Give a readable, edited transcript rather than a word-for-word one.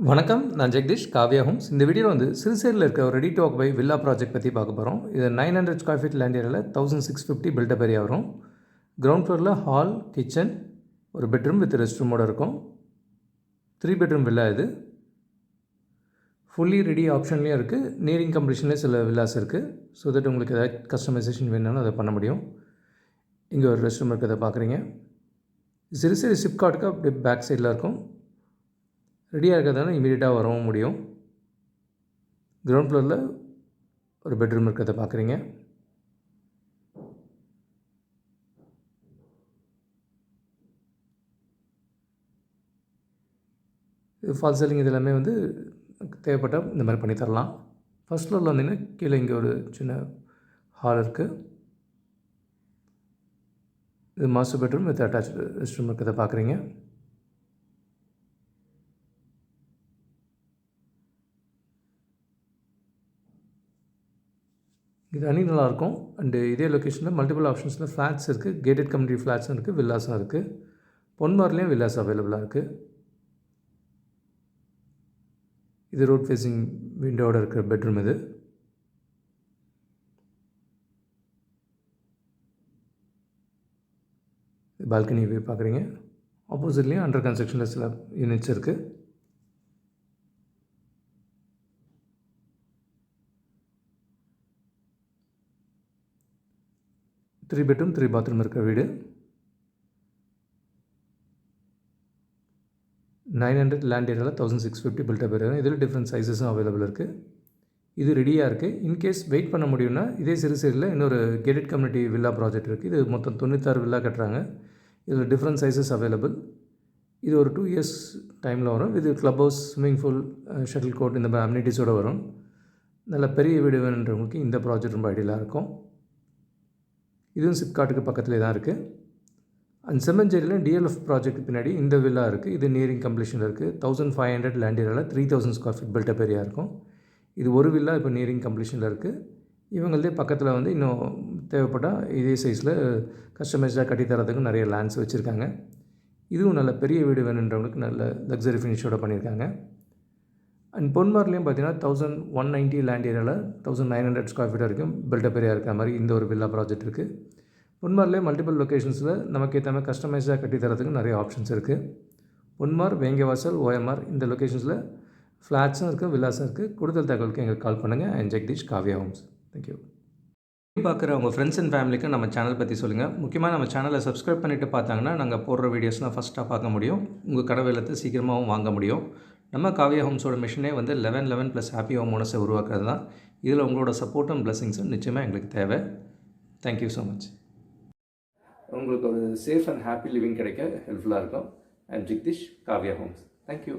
வணக்கம், நான் ஜெகதீஷ், காவ்யா ஹோம்ஸ். இந்த வீடியோவில் வந்து சிறுசேரியில் இருக்க ஒரு ready to occupy villa project பற்றி பார்க்க போகிறோம். இது 900 ஸ்கொயர் ஃபீட் லேண்ட் ஏரியாவில் 1650 பில்டப் ஏரியா வரும். கிரவுண்ட் ஃப்ளோரில் ஹால், கிச்சன், ஒரு பெட்ரூம் வித் ரெஸ்ட் ரூமோடு இருக்கும். 3 பெட்ரூம் வில்லா இது. ஃபுல்லி ரெடி ஆப்ஷன்லேயும் இருக்குது, நியரிங் கம்ப்ளீஷன்லேயும் சில வில்லாஸ் இருக்குது. ஸோ தட் உங்களுக்கு ஏதாவது கஸ்டமைசேஷன் வேணும்னாலும் அதை பண்ண முடியும். இங்கே ஒரு ரெஸ்ட் ரூம் இருக்கிறத பார்க்குறீங்க. சிறுசேரி சிப்காட்டுக்கு அப்படியே பேக் சைடில் இருக்கும். ரெடியாக இருக்கிறதால இமீடியட்டாக வரவும் முடியும். கிரவுண்ட் ஃப்ளோரில் ஒரு பெட்ரூம் இருக்கிறத பார்க்குறீங்க. இது ஃபால் சீலிங், இது எல்லாமே வந்து தேவைப்பட்டால் இந்த மாதிரி பண்ணி தரலாம். ஃபஸ்ட் ஃப்ளோரில் வந்தீங்கன்னா கீழே இங்கே ஒரு சின்ன ஹால் இருக்குது. இது master bedroom with attach rest room இருக்கிறத பார்க்குறீங்க. இது அணி நல்லாயிருக்கும். அண்டு இதே லொக்கேஷனில் மல்டிபிள் ஆப்ஷன்ஸில் ஃப்ளாட்ஸ் இருக்குது, கேட்டட் கம்யூனிட்டி ஃப்ளாட்ஸும் இருக்குது, வில்லாஸும் இருக்குது. பொன்மார்லேயும் வில்லாஸ் அவைலபிளாக இருக்குது. இது ரோட் ஃபேஸிங் விண்டோவோட இருக்கிற பெட்ரூம். இது பால்கனி வியூ பார்க்குறீங்க. ஆப்போசிட்லேயும் அண்டர் கன்ஸ்ட்ரக்ஷனில் சில யூனிட்ஸ் இருக்குது. த்ரீ பெட்ரூம் 3 பாத்ரூம் இருக்கிற வீடு. 900 லேண்ட் ஏரியாவில் 1650 பில்டப் ஏரியா. இதில் டிஃப்ரெண்ட் சைஸஸும் அவைலபிள் இருக்குது. இது ரெடியாக இருக்குது. இன்கேஸ் வெயிட் பண்ண முடியும்னா இதே சிறுசேரியில் இன்னொரு கேட்டட் கம்யூனிட்டி வில்லா ப்ராஜெக்ட் இருக்குது. இது மொத்தம் 96 வில்லா கட்டுறாங்க. இதில் டிஃப்ரெண்ட் சைஸஸ் அவைலபிள். இது ஒரு 2 இயர்ஸ் டைமில் வரும். இது club house, swimming pool, shuttle court, இந்த மாதிரி அம்யூனிட்டிஸோடு வரும். நல்ல பெரிய வீடு வேணுன்றவங்களுக்கு இந்த ப்ராஜெக்ட் ரொம்ப ஐடியலாக இருக்கும். இதுவும் சிப்காட்டுக்கு பக்கத்துலேயே தான் இருக்குது. அண்ட் செம்மஞ்சேரியில் டிஎல்எஃப் ப்ராஜெக்ட் பின்னாடி இந்த வில்லா இருக்குது. இது நியரிங் கம்ப்ளீஷனில் இருக்குது. 1500 லேண்ட் ஏரியாவில் 3000 ஸ்கொயர் ஃபீட் பில்டப் ஏரியா இருக்கும். இது ஒரு வில்லா இப்போ நியரிங் கம்ப்ளீஷனில் இருக்குது. இவங்களதே பக்கத்தில் வந்து இன்னும் தேவைப்பட்டால் இதே சைஸில் கஸ்டமைஸ்டாக கட்டித்தரதுக்கு நிறைய லேண்ட்ஸ் வச்சுருக்காங்க. இதுவும் நல்ல பெரிய வீடு வேணுன்றவங்களுக்கு நல்ல லக்ஸரி ஃபினிஷோடு பண்ணியிருக்காங்க. அண்ட் பொன்மார்லேயும் பார்த்தீங்கன்னா 1190 லேண்ட் ஏரியாவில் 1900 ஸ்கொயர் ஃபீட் வரைக்கும் பில்டப் ஏரியா இருக்கிற மாதிரி இந்த ஒரு வில்லா ப்ராஜெக்ட் இருக்குது. பொன்மார்லேயே மல்டிபிள் லொக்கேஷன்ஸில் நமக்கு ஏற்ற மாதிரி கஸ்டமைஸாக கட்டித்தரதுக்கு நிறைய ஆப்ஷன்ஸ் இருக்குது. பொன்மார், வேங்கவாசல், ஓஎம்ஆர் இந்த லொக்கேஷன்ஸில் ஃப்ளாட்ஸும் இருக்குது, வில்லாஸும் இருக்குது. கூடுதல் தகவலுக்கு எங்களுக்கு கால் பண்ணுங்கள். And Jagadish, Kavya Homes. Thank you. பார்க்குற உங்கள் ஃப்ரெண்ட்ஸ் அண்ட் ஃபேமிலிக்கு நம்ம சேனல் பற்றி சொல்லுங்கள். முக்கியமாக நம்ம சேனலை சப்ஸ்கிரைப் பண்ணிவிட்டு பார்த்தாங்கன்னா நாங்கள் போடுற வீடியோஸ்லாம் ஃபஸ்ட்டாக பார்க்க முடியும். உங்கள் கடை வெள்ளத்தை சீக்கிரமாகவும் வாங்க முடியும். நம்ம காவ்யா ஹோம்ஸோட மிஷனே வந்து 1111 + ஹாப்பி ஹோம் ஓனர்ஸை உருவாக்குறது தான். இதில் உங்களோட சப்போர்ட்டும் பிளஸிங்ஸும் நிச்சயமாக எங்களுக்கு தேவை. Thank you so much. உங்களுக்கு ஒரு சேஃப் அண்ட் ஹாப்பி லிவிங் கிடைக்க ஹெல்ப்ஃபுல்லாக இருக்கும். I am Jagadish, Kavya Homes. Thank you.